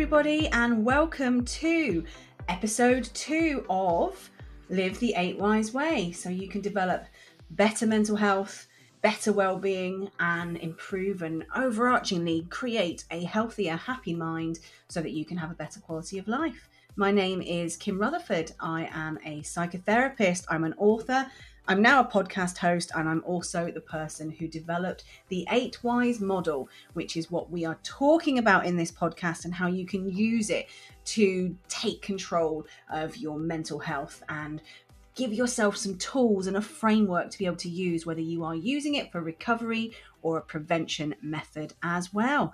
everybody, and welcome to episode 2 of Live the 8 Wise Way, so you can develop better mental health, better well-being, and improve and overarchingly create a healthier, happy mind so that you can have a better quality of life. My name is Kim Rutherford. I am a psychotherapist. I'm an author. I'm now a podcast host, and I'm also the person who developed the 8 Wise model, which is what we are talking about in this podcast and how you can use it to take control of your mental health and give yourself some tools and a framework to be able to use, whether you are using it for recovery or a prevention method as well.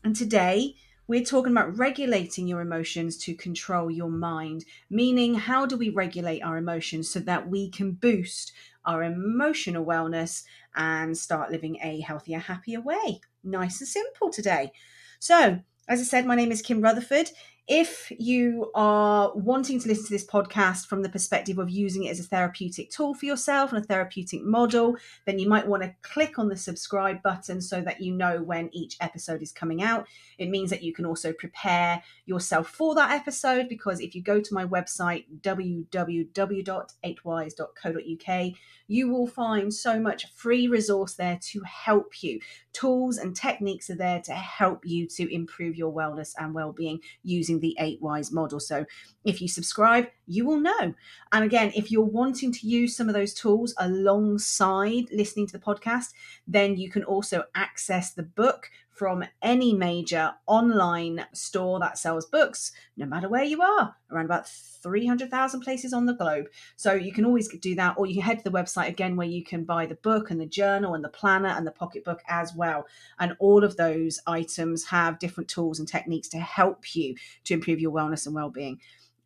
And today, we're talking about regulating your emotions to control your mind, meaning how do we regulate our emotions so that we can boost our emotional wellness and start living a healthier, happier way. Nice and simple today. So, as I said, my name is Kim Rutherford. If you are wanting to listen to this podcast from the perspective of using it as a therapeutic tool for yourself and a therapeutic model, then you might want to click on the subscribe button so that you know when each episode is coming out. It means that you can also prepare yourself for that episode, because if you go to my website, www.8wise.co.uk, you will find so much free resource there to help you. Tools and techniques are there to help you to improve your wellness and well-being using the 8 Wise model. So if you subscribe, you will know. And again, if you're wanting to use some of those tools alongside listening to the podcast, then you can also access the book from any major online store that sells books, no matter where you are, around about 300,000 places on the globe. So you can always do that, or you can head to the website again where you can buy the book and the journal and the planner and the pocketbook as well. And all of those items have different tools and techniques to help you to improve your wellness and well-being.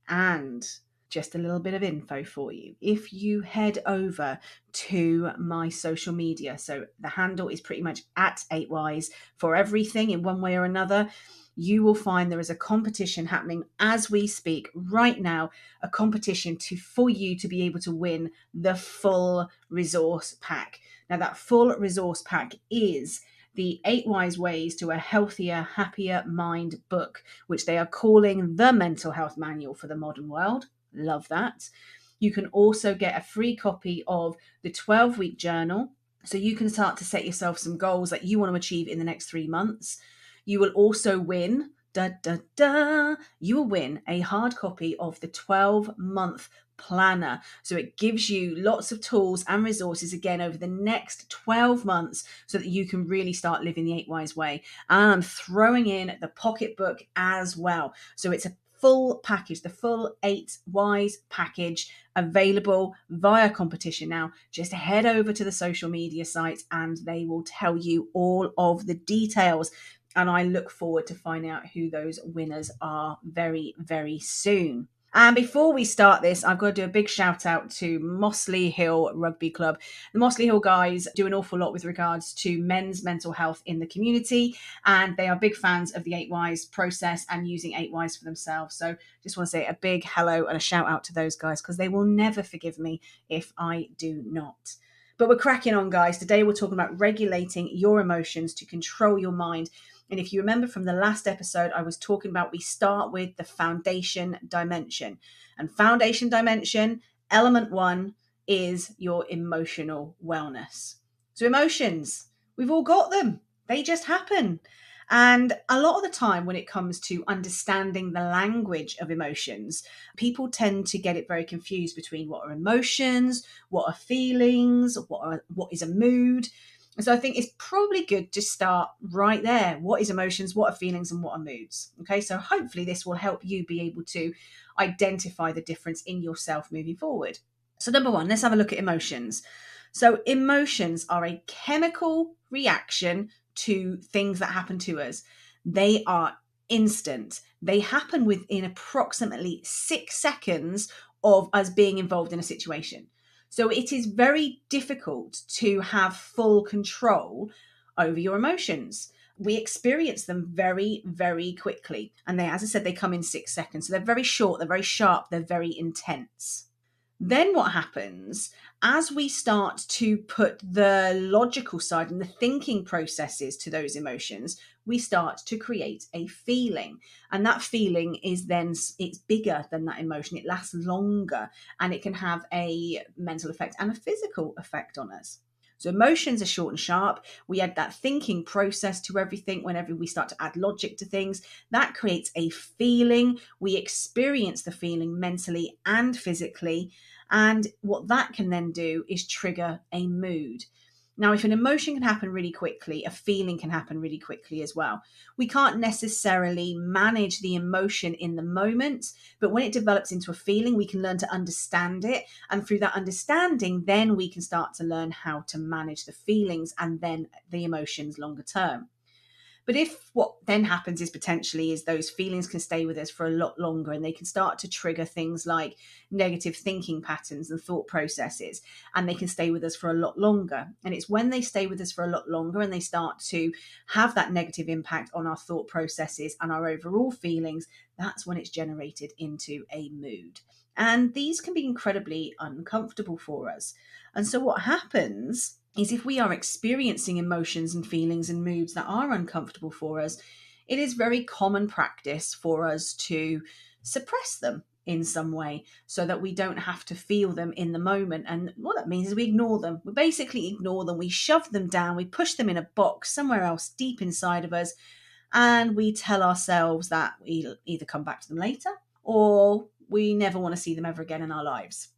And just a little bit of info for you. If you head over to my social media, so the handle is pretty much at 8Wise for everything in one way or another, you will find there is a competition happening as we speak right now, a competition for you to be able to win the full resource pack. Now, that full resource pack is the 8 Wise Ways to a Healthier, Happier Mind book, which they are calling the Mental Health Manual for the Modern World. Love that. You can also get a free copy of the 12-week journal, so you can start to set yourself some goals that you want to achieve in the next 3 months. You will also win, you will win a hard copy of the 12-month planner. So it gives you lots of tools and resources again over the next 12 months so that you can really start living the 8 Wise way. And I'm throwing in the pocketbook as well. So it's a full package, the full 8 Wise package, available via competition now. Just head over to the social media sites and they will tell you all of the details. And I look forward to finding out who those winners are very, very soon. And before we start this, I've got to do a big shout out to Mossley Hill Rugby Club. The Mossley Hill guys do an awful lot with regards to men's mental health in the community, and they are big fans of the 8 Wise process and using 8 Wise for themselves. So just want to say a big hello and a shout out to those guys, because they will never forgive me if I do not. But we're cracking on, guys. Today we're talking about regulating your emotions to control your mind. And if you remember from the last episode, I was talking about we start with the foundation dimension. And foundation dimension, element 1, is your emotional wellness. So emotions, we've all got them. They just happen. And a lot of the time when it comes to understanding the language of emotions, people tend to get it very confused between what are emotions, what are feelings, what is a mood. And so I think it's probably good to start right there. What is emotions, what are feelings, and what are moods? Okay, so hopefully this will help you be able to identify the difference in yourself moving forward. So number 1, let's have a look at emotions. So emotions are a chemical reaction to things that happen to us. They are instant. They happen within approximately 6 seconds of us being involved in a situation. So it is very difficult to have full control over your emotions. We experience them very, very quickly. And they, as I said, they come in 6 seconds. So they're very short, they're very sharp, they're very intense. Then what happens as we start to put the logical side and the thinking processes to those emotions, we start to create a feeling. And that feeling is then, it's bigger than that emotion. It lasts longer and it can have a mental effect and a physical effect on us. So emotions are short and sharp. We add that thinking process to everything. Whenever we start to add logic to things, that creates a feeling. We experience the feeling mentally and physically. And what that can then do is trigger a mood. Now, if an emotion can happen really quickly, a feeling can happen really quickly as well. We can't necessarily manage the emotion in the moment, but when it develops into a feeling, we can learn to understand it. And through that understanding, then we can start to learn how to manage the feelings and then the emotions longer term. But if what then happens is potentially is those feelings can stay with us for a lot longer and they can start to trigger things like negative thinking patterns and thought processes, and they can stay with us for a lot longer. And it's when they stay with us for a lot longer and they start to have that negative impact on our thought processes and our overall feelings, that's when it's generated into a mood. And these can be incredibly uncomfortable for us. And so what happens is if we are experiencing emotions and feelings and moods that are uncomfortable for us, it is very common practice for us to suppress them in some way so that we don't have to feel them in the moment. And what that means is we ignore them. We basically ignore them. We shove them down. We push them in a box somewhere else deep inside of us. And we tell ourselves that we'll either come back to them later or we never want to see them ever again in our lives.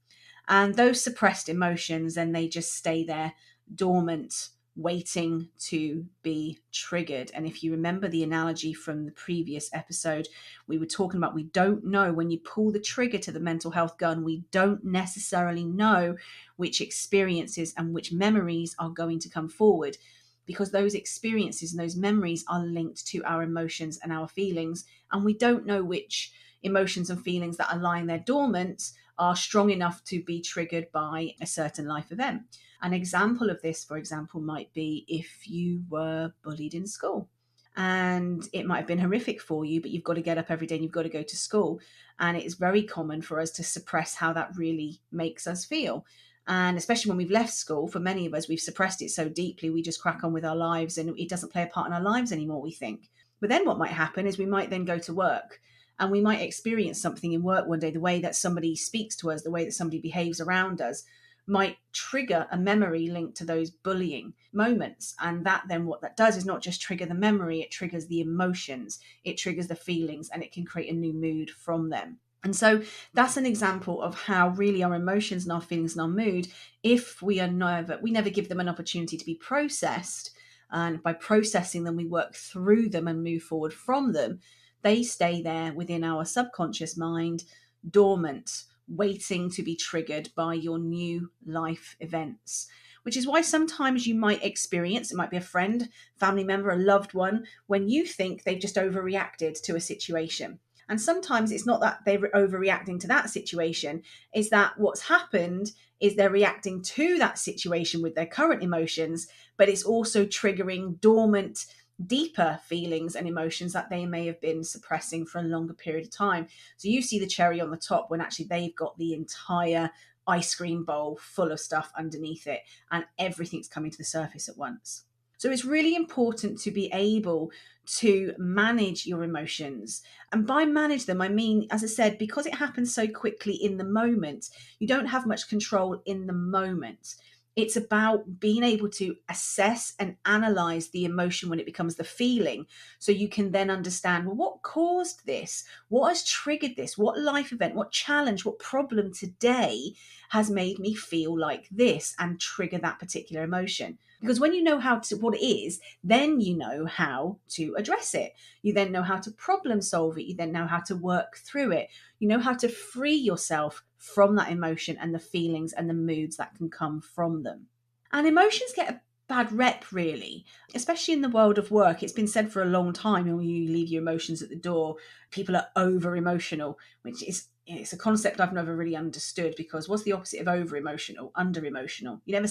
And those suppressed emotions, then they just stay there dormant, waiting to be triggered. And if you remember the analogy from the previous episode, we were talking about we don't know when you pull the trigger to the mental health gun, we don't necessarily know which experiences and which memories are going to come forward, because those experiences and those memories are linked to our emotions and our feelings. And we don't know which emotions and feelings that are lying there dormant are strong enough to be triggered by a certain life event. An example of this, for example, might be if you were bullied in school. And it might have been horrific for you, but you've got to get up every day and you've got to go to school. And it's very common for us to suppress how that really makes us feel. And especially when we've left school, for many of us, we've suppressed it so deeply, we just crack on with our lives and it doesn't play a part in our lives anymore, we think. But then what might happen is we might then go to work and we might experience something in work one day, the way that somebody speaks to us, the way that somebody behaves around us might trigger a memory linked to those bullying moments. And that then what that does is not just trigger the memory, it triggers the emotions, it triggers the feelings, and it can create a new mood from them. And so that's an example of how really our emotions and our feelings and our mood, if we never give them an opportunity to be processed, and by processing them, we work through them and move forward from them, they stay there within our subconscious mind, dormant, waiting to be triggered by your new life events. Which is why sometimes you might experience, it might be a friend, family member, a loved one, when you think they've just overreacted to a situation. And sometimes it's not that they're overreacting to that situation, is that what's happened is they're reacting to that situation with their current emotions, but it's also triggering dormant, deeper feelings and emotions that they may have been suppressing for a longer period of time. So you see the cherry on the top when actually they've got the entire ice cream bowl full of stuff underneath it and everything's coming to the surface at once. So it's really important to be able to manage your emotions. And by manage them, I mean, as I said, because it happens so quickly in the moment, you don't have much control in the moment. It's about being able to assess and analyze the emotion when it becomes the feeling. So you can then understand, well, what caused this? What has triggered this? What life event, what challenge, what problem today has made me feel like this and trigger that particular emotion? Because when you know what it is, then you know how to address it. You then know how to problem solve it. You then know how to work through it. You know how to free yourself from that emotion and the feelings and the moods that can come from them. And emotions get a bad rep, really, especially in the world of work. It's been said for a long time, when you leave your emotions at the door, people are over emotional, which is, it's a concept I've never really understood, because what's the opposite of over emotional? Under emotional. You never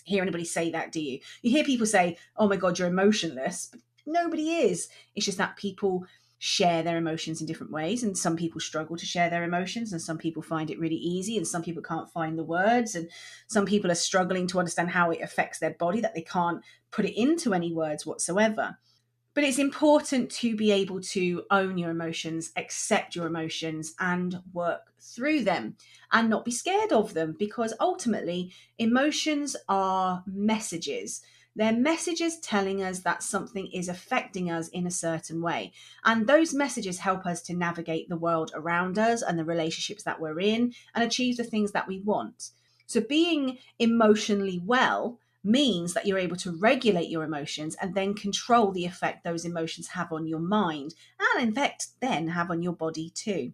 hear anybody say that, do you? You hear people say, oh my God, you're emotionless, but nobody is. It's just that people share their emotions in different ways. And some people struggle to share their emotions, and some people find it really easy, and some people can't find the words, and some people are struggling to understand how it affects their body, that they can't put it into any words whatsoever. But it's important to be able to own your emotions, accept your emotions, and work through them and not be scared of them, because ultimately, emotions are messages. They're messages telling us that something is affecting us in a certain way. And those messages help us to navigate the world around us and the relationships that we're in and achieve the things that we want. So, being emotionally well means that you're able to regulate your emotions and then control the effect those emotions have on your mind, and in fact then have on your body too.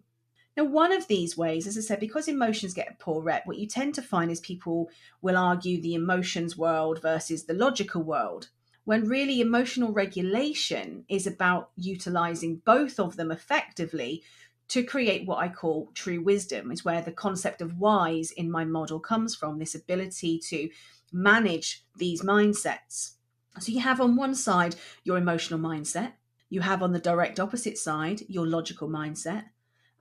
Now, one of these ways, as I said, because emotions get a poor rep, what you tend to find is people will argue the emotions world versus the logical world, when really emotional regulation is about utilizing both of them effectively to create what I call true wisdom. Is where the concept of wise in my model comes from, this ability to manage these mindsets. So you have on one side your emotional mindset, you have on the direct opposite side your logical mindset,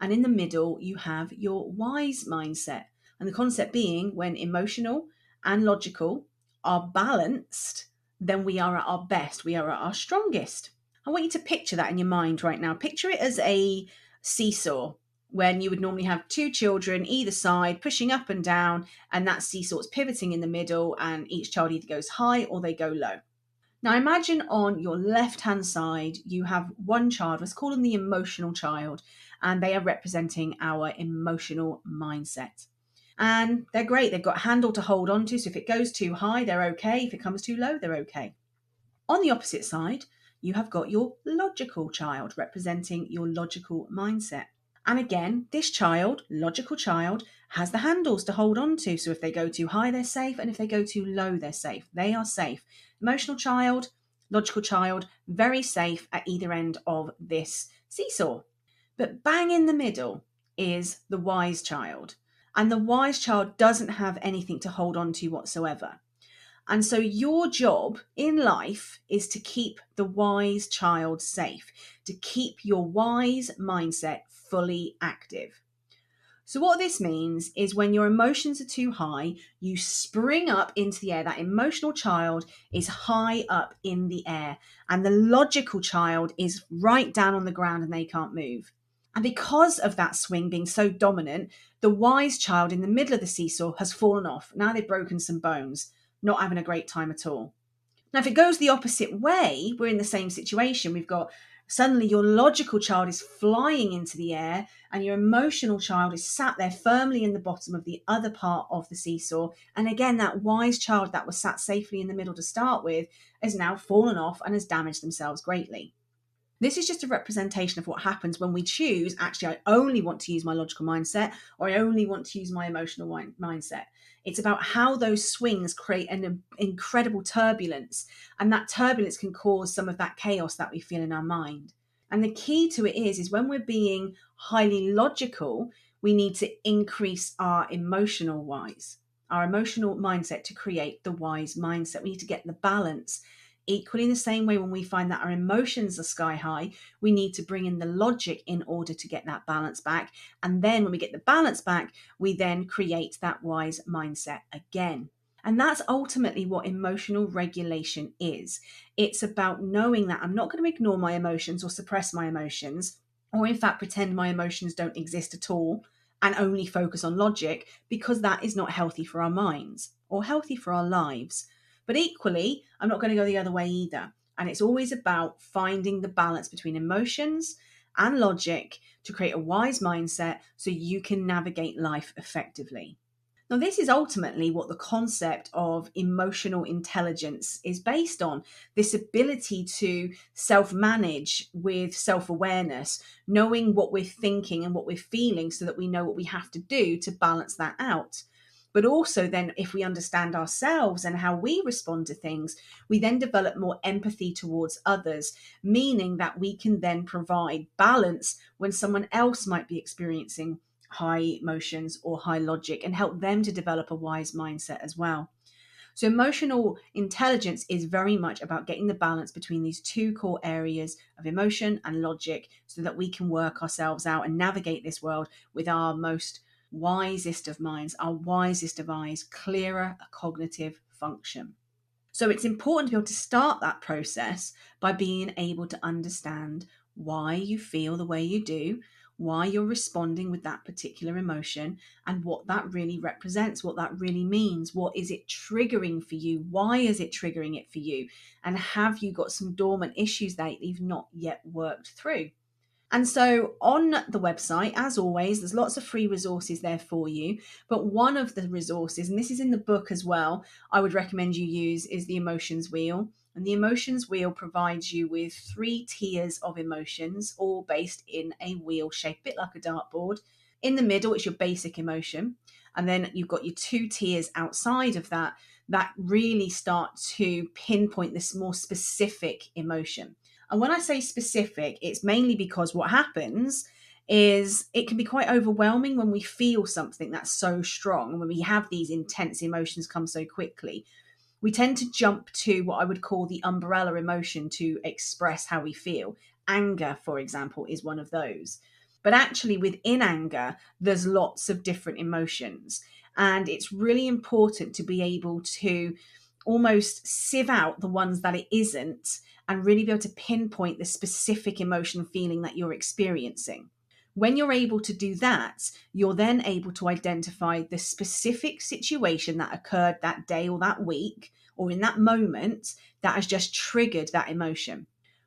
and in the middle you have your wise mindset. And the concept being, when emotional and logical are balanced, then we are at our best, we are at our strongest. I want you to picture that in your mind right now. Picture it as a seesaw, when you would normally have two children either side pushing up and down, and that seesaw is pivoting in the middle, and each child either goes high or they go low. Now imagine on your left hand side you have one child, let's call them the emotional child, and they are representing our emotional mindset. And they're great, they've got a handle to hold on to, so if it goes too high they're okay, if it comes too low they're okay. On the opposite side you have got your logical child, representing your logical mindset. And again, this child, logical child, has the handles to hold on to. So if they go too high, they're safe. And if they go too low, they're safe. They are safe. Emotional child, logical child, very safe at either end of this seesaw. But bang in the middle is the wise child. And the wise child doesn't have anything to hold on to whatsoever. And so your job in life is to keep the wise child safe, to keep your wise mindset fully active. So what this means is when your emotions are too high, you spring up into the air. That emotional child is high up in the air, and the logical child is right down on the ground and they can't move. And because of that swing being so dominant, the wise child in the middle of the seesaw has fallen off. Now they've broken some bones, not having a great time at all. Now, if it goes the opposite way, we're in the same situation. We've got suddenly your logical child is flying into the air and your emotional child is sat there firmly in the bottom of the other part of the seesaw. And again, that wise child that was sat safely in the middle to start with has now fallen off and has damaged themselves greatly. This is just a representation of what happens when we choose, actually, I only want to use my logical mindset, or I only want to use my emotional mindset. It's about how those swings create an incredible turbulence, and that turbulence can cause some of that chaos that we feel in our mind. And the key to it is when we're being highly logical, we need to increase our emotional mindset to create the wise mindset. We need to get the balance. Equally, in the same way, when we find that our emotions are sky high, we need to bring in the logic in order to get that balance back. And then when we get the balance back, we then create that wise mindset again. And that's ultimately what emotional regulation is. It's about knowing that I'm not going to ignore my emotions or suppress my emotions, or in fact pretend my emotions don't exist at all and only focus on logic, because that is not healthy for our minds or healthy for our lives. But equally, I'm not going to go the other way either. And it's always about finding the balance between emotions and logic to create a wise mindset so you can navigate life effectively. Now, this is ultimately what the concept of emotional intelligence is based on, this ability to self-manage with self-awareness, knowing what we're thinking and what we're feeling so that we know what we have to do to balance that out. But also then, if we understand ourselves and how we respond to things, we then develop more empathy towards others, meaning that we can then provide balance when someone else might be experiencing high emotions or high logic, and help them to develop a wise mindset as well. So emotional intelligence is very much about getting the balance between these two core areas of emotion and logic so that we can work ourselves out and navigate this world with our most wisest of minds, our wisest of eyes, clearer cognitive function. So it's important to be able to start that process by being able to understand why you feel the way you do, why you're responding with that particular emotion, and what that really represents, what that really means. What is it triggering for you? Why is it triggering it for you? And have you got some dormant issues that you've not yet worked through? And so on the website, as always, there's lots of free resources there for you. But one of the resources, and this is in the book as well, I would recommend you use is the emotions wheel. And the emotions wheel provides you with 3 tiers of emotions, all based in a wheel shaped, a bit like a dartboard. In the middle, it's your basic emotion. And then you've got your 2 tiers outside of that that really start to pinpoint this more specific emotion. And when I say specific, it's mainly because what happens is it can be quite overwhelming when we feel something that's so strong and when we have these intense emotions come so quickly. We tend to jump to what I would call the umbrella emotion to express how we feel. Anger, for example, is one of those. But actually, within anger, there's lots of different emotions. And it's really important to be able to almost sieve out the ones that it isn't and really be able to pinpoint the specific emotion feeling that you're experiencing. When you're able to do that, you're then able to identify the specific situation that occurred that day or that week or in that moment that has just triggered that emotion.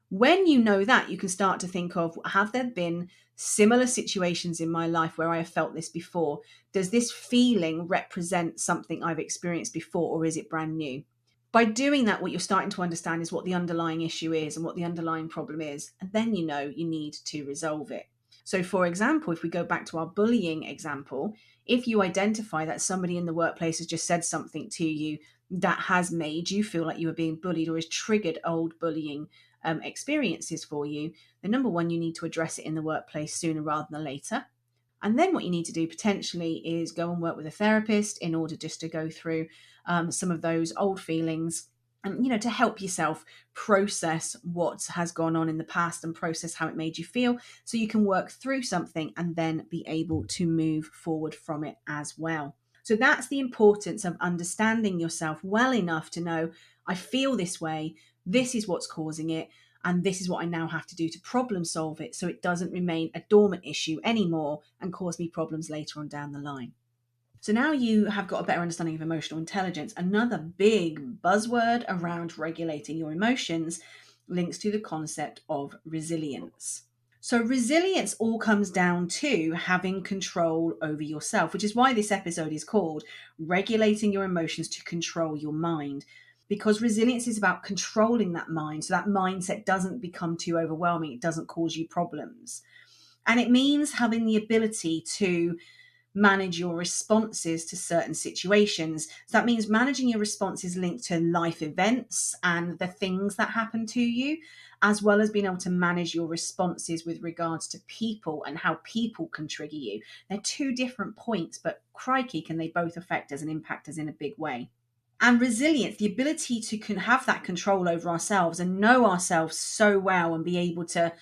When you know that, you can start to think of, have there been similar situations in my life where I have felt this before? Does this feeling represent something I've experienced before, or is it brand new? By doing that, what you're starting to understand is what the underlying issue is and what the underlying problem is. And then you know you need to resolve it. So, for example, if we go back to our bullying example, if you identify that somebody in the workplace has just said something to you that has made you feel like you were being bullied or has triggered old bullying experiences for you, the number one, you need to address it in the workplace sooner rather than later. And then what you need to do potentially is go and work with a therapist in order just to go through some of those old feelings and, to help yourself process what has gone on in the past and process how it made you feel so you can work through something and then be able to move forward from it as well. So that's the importance of understanding yourself well enough to know, I feel this way, this is what's causing it, and this is what I now have to do to problem solve it so it doesn't remain a dormant issue anymore and cause me problems later on down the line. So now you have got a better understanding of emotional intelligence. Another big buzzword around regulating your emotions links to the concept of resilience. So resilience all comes down to having control over yourself, which is why this episode is called Regulating Your Emotions to Control Your Mind. Because resilience is about controlling that mind so that mindset doesn't become too overwhelming, it doesn't cause you problems. And it means having the ability to manage your responses to certain situations. So that means managing your responses linked to life events and the things that happen to you, as well as being able to manage your responses with regards to people and how people can trigger you. They're 2 different points, but crikey, can they both affect us and impact us in a big way. And resilience, the ability to have that control over ourselves and know ourselves so well and be able to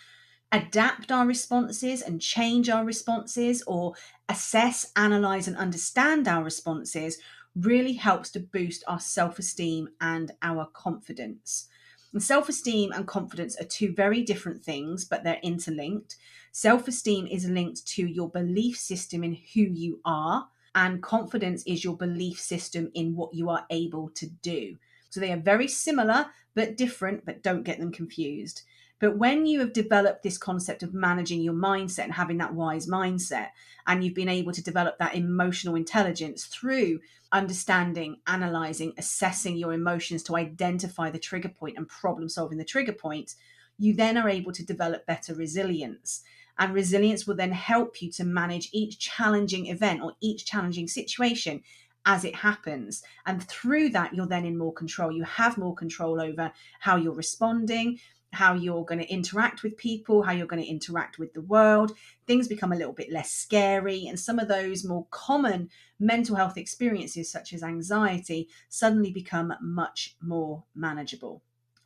adapt our responses and change our responses or assess, analyze, and understand our responses really helps to boost our self-esteem and our confidence. And self-esteem and confidence are 2 very different things, but they're interlinked. Self-esteem is linked to your belief system in who you are, and confidence is your belief system in what you are able to do. So they are very similar, but different, but don't get them confused. But when you have developed this concept of managing your mindset and having that wise mindset, and you've been able to develop that emotional intelligence through understanding, analyzing, assessing your emotions to identify the trigger point and problem solving the trigger point, you then are able to develop better resilience. And resilience will then help you to manage each challenging event or each challenging situation as it happens. And through that, you're then in more control. You have more control over how you're responding, how you're going to interact with people, how you're going to interact with the world. Things become a little bit less scary, and some of those more common mental health experiences, such as anxiety, suddenly become much more manageable.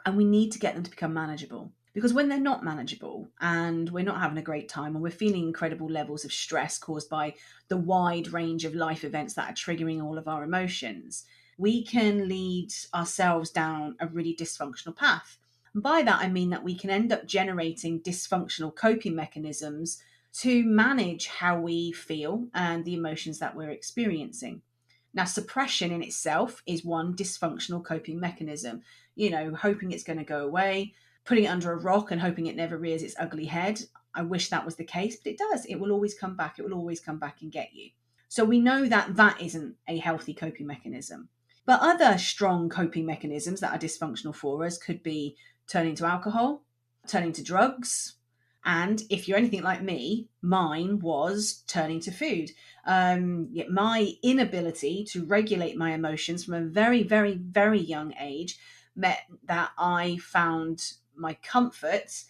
And we need to get them to become manageable. Because when they're not manageable and we're not having a great time, or we're feeling incredible levels of stress caused by the wide range of life events that are triggering all of our emotions, we can lead ourselves down a really dysfunctional path. And by that, I mean that we can end up generating dysfunctional coping mechanisms to manage how we feel and the emotions that we're experiencing. Now, suppression in itself is one dysfunctional coping mechanism. Hoping it's going to go away, putting it under a rock and hoping it never rears its ugly head. I wish that was the case, but it does. It will always come back. It will always come back and get you. So we know that that isn't a healthy coping mechanism. But other strong coping mechanisms that are dysfunctional for us could be turning to alcohol, turning to drugs, and if you're anything like me, mine was turning to food. My inability to regulate my emotions from a very, very, very young age meant that I found my comfort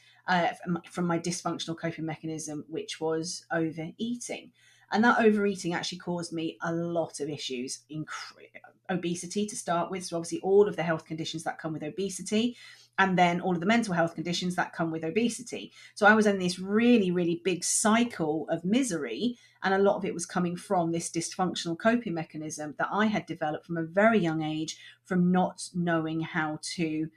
from my dysfunctional coping mechanism, which was overeating. And that overeating actually caused me a lot of issues, obesity to start with. So obviously all of the health conditions that come with obesity, and then all of the mental health conditions that come with obesity. So I was in this really, really big cycle of misery, and a lot of it was coming from this dysfunctional coping mechanism that I had developed from a very young age, from not knowing how to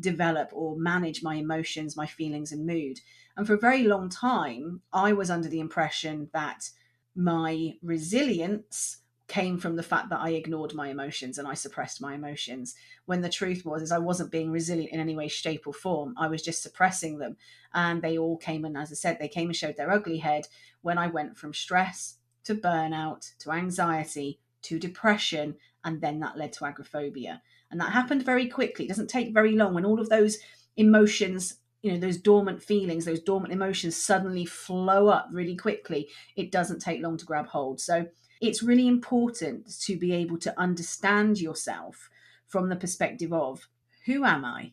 develop or manage my emotions, my feelings and mood. And for a very long time, I was under the impression that my resilience came from the fact that I ignored my emotions and I suppressed my emotions, when the truth was I wasn't being resilient in any way, shape or form. I was just suppressing them, and they all came, and as I said, they came and showed their ugly head when I went from stress to burnout to anxiety to depression, and then that led to agoraphobia. And that happened very quickly. It doesn't take very long when all of those emotions, those dormant feelings, those dormant emotions suddenly flow up really quickly. It doesn't take long to grab hold. So it's really important to be able to understand yourself from the perspective of, who am I?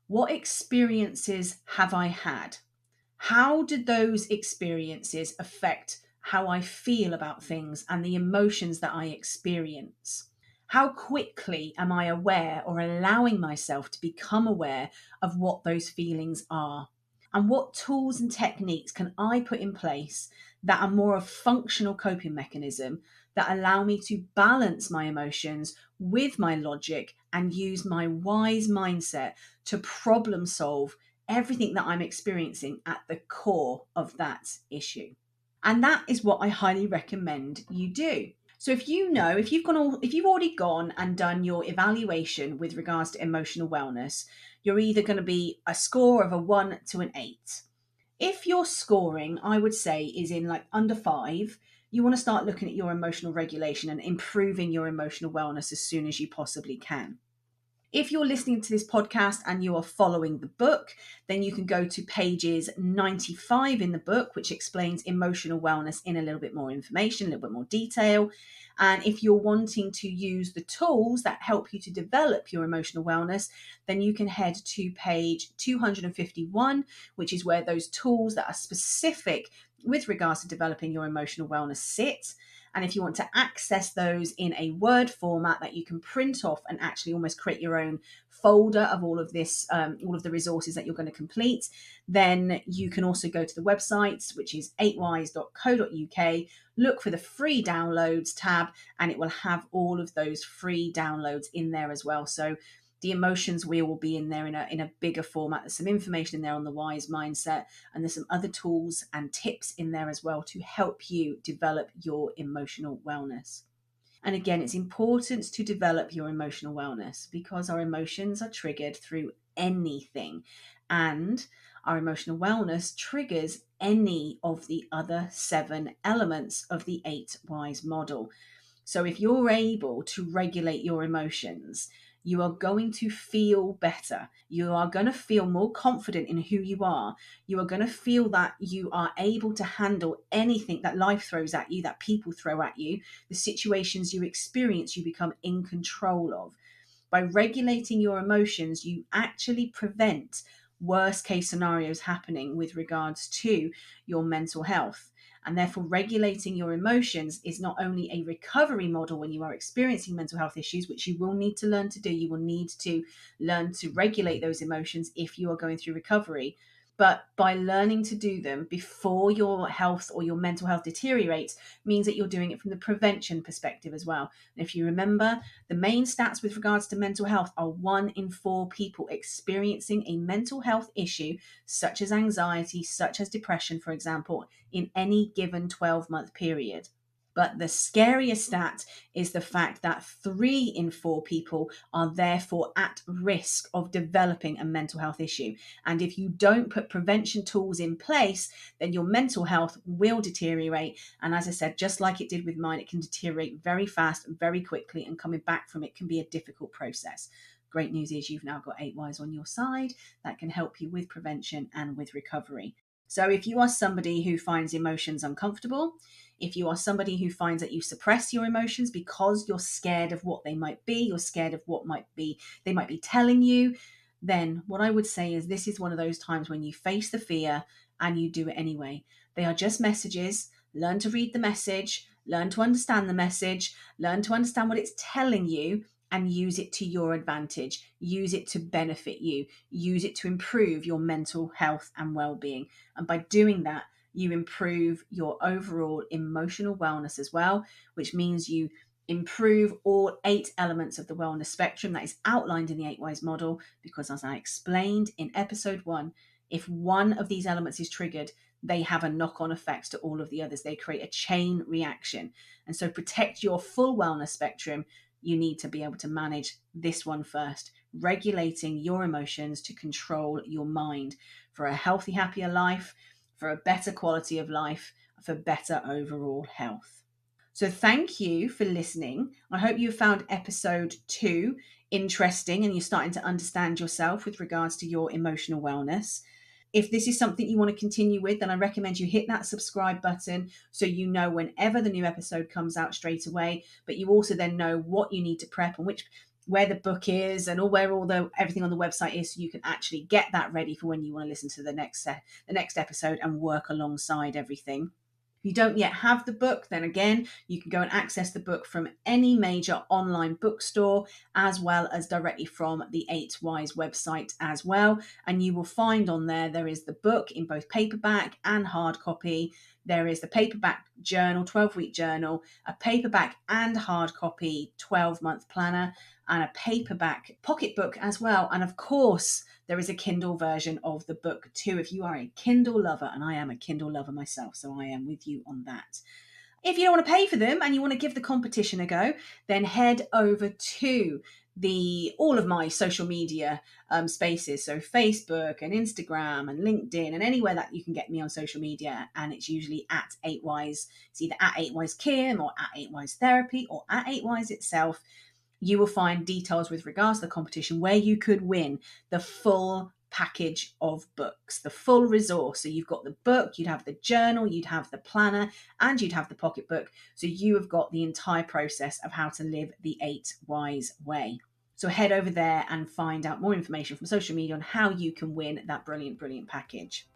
What experiences have I had? How did those experiences affect how I feel about things and the emotions that I experience? How quickly am I aware or allowing myself to become aware of what those feelings are? And what tools and techniques can I put in place that are more a functional coping mechanism that allow me to balance my emotions with my logic and use my wise mindset to problem solve everything that I'm experiencing at the core of that issue? And that is what I highly recommend you do. So if you've already gone and done your evaluation with regards to emotional wellness, you're either going to be a score of a 1 to an 8. If your scoring, I would say, is in like under 5, you want to start looking at your emotional regulation and improving your emotional wellness as soon as you possibly can. If you're listening to this podcast and you are following the book, then you can go to pages 95 in the book, which explains emotional wellness in a little bit more information, a little bit more detail. And if you're wanting to use the tools that help you to develop your emotional wellness, then you can head to page 251, which is where those tools that are specific with regards to developing your emotional wellness sit. And if you want to access those in a Word format that you can print off and actually almost create your own folder of all of this, all of the resources that you're going to complete, then you can also go to the website, which is 8wise.co.uk, look for the free downloads tab, and it will have all of those free downloads in there as well. So the emotions wheel will be in there in a bigger format. There's some information in there on the wise mindset, and there's some other tools and tips in there as well to help you develop your emotional wellness. And again, it's important to develop your emotional wellness because our emotions are triggered through anything, and our emotional wellness triggers any of the other 7 elements of the 8 wise model. So if you're able to regulate your emotions, you are going to feel better. You are going to feel more confident in who you are. You are going to feel that you are able to handle anything that life throws at you, that people throw at you, the situations you experience, you become in control of. By regulating your emotions, you actually prevent worst case scenarios happening with regards to your mental health. And therefore, regulating your emotions is not only a recovery model when you are experiencing mental health issues, which you will need to learn to do. You will need to learn to regulate those emotions if you are going through recovery. But by learning to do them before your health or your mental health deteriorates means that you're doing it from the prevention perspective as well. And if you remember, the main stats with regards to mental health are 1 in 4 people experiencing a mental health issue, such as anxiety, such as depression, for example, in any given 12-month period. But the scariest stat is the fact that 3 in 4 people are therefore at risk of developing a mental health issue. And if you don't put prevention tools in place, then your mental health will deteriorate. And as I said, just like it did with mine, it can deteriorate very fast, very quickly, and coming back from it can be a difficult process. Great news is you've now got 8Ys on your side that can help you with prevention and with recovery. So if you are somebody who finds emotions uncomfortable, if you are somebody who finds that you suppress your emotions because you're scared of what they might be, you're scared of what they might be telling you, then what I would say is this is one of those times when you face the fear and you do it anyway. They are just messages. Learn to read the message, learn to understand the message, learn to understand what it's telling you, and use it to your advantage. Use it to benefit you. Use it to improve your mental health and well-being. And by doing that, you improve your overall emotional wellness as well, which means you improve all 8 elements of the wellness spectrum that is outlined in the 8Ys model. Because as I explained in episode 1, if one of these elements is triggered, they have a knock-on effect to all of the others. They create a chain reaction. And so protect your full wellness spectrum, you need to be able to manage this one first, regulating your emotions to control your mind for a healthy, happier life, for a better quality of life, for better overall health. So thank you for listening. I hope you found episode 2 interesting and you're starting to understand yourself with regards to your emotional wellness. If this is something you want to continue with, then I recommend you hit that subscribe button so you know whenever the new episode comes out straight away, but you also then know what you need to prep and where the book is and where everything on the website is, so you can actually get that ready for when you want to listen to the next episode and work alongside everything. If you don't yet have the book, then again, you can go and access the book from any major online bookstore, as well as directly from the 8Ys website as well. And you will find on there is the book in both paperback and hard copy. There is the paperback journal, 12-week journal, a paperback and hard copy 12-month planner, and a paperback pocketbook as well. And of course, there is a Kindle version of the book too, if you are a Kindle lover, and I am a Kindle lover myself, so I am with you on that. If you don't want to pay for them and you want to give the competition a go, then head over to all of my social media spaces, so Facebook and Instagram and LinkedIn and anywhere that you can get me on social media, and it's usually at 8Ys. It's either at 8Ys Kim or at 8Ys Therapy or at 8Ys itself. You will find details with regards to the competition where you could win the full package of books, the full resource. So you've got the book, you'd have the journal, you'd have the planner, and you'd have the pocketbook. So you have got the entire process of how to live the 8Ys way. So head over there and find out more information from social media on how you can win that brilliant, brilliant package.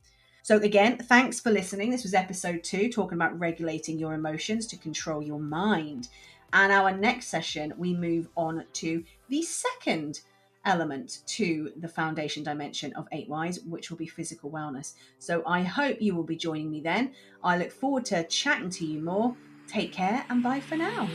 So again, thanks for listening. This was episode 2, talking about regulating your emotions to control your mind. And our next session, we move on to the second element to the foundation dimension of 8Ys, which will be physical wellness. So I hope you will be joining me then. I look forward to chatting to you more. Take care and bye for now.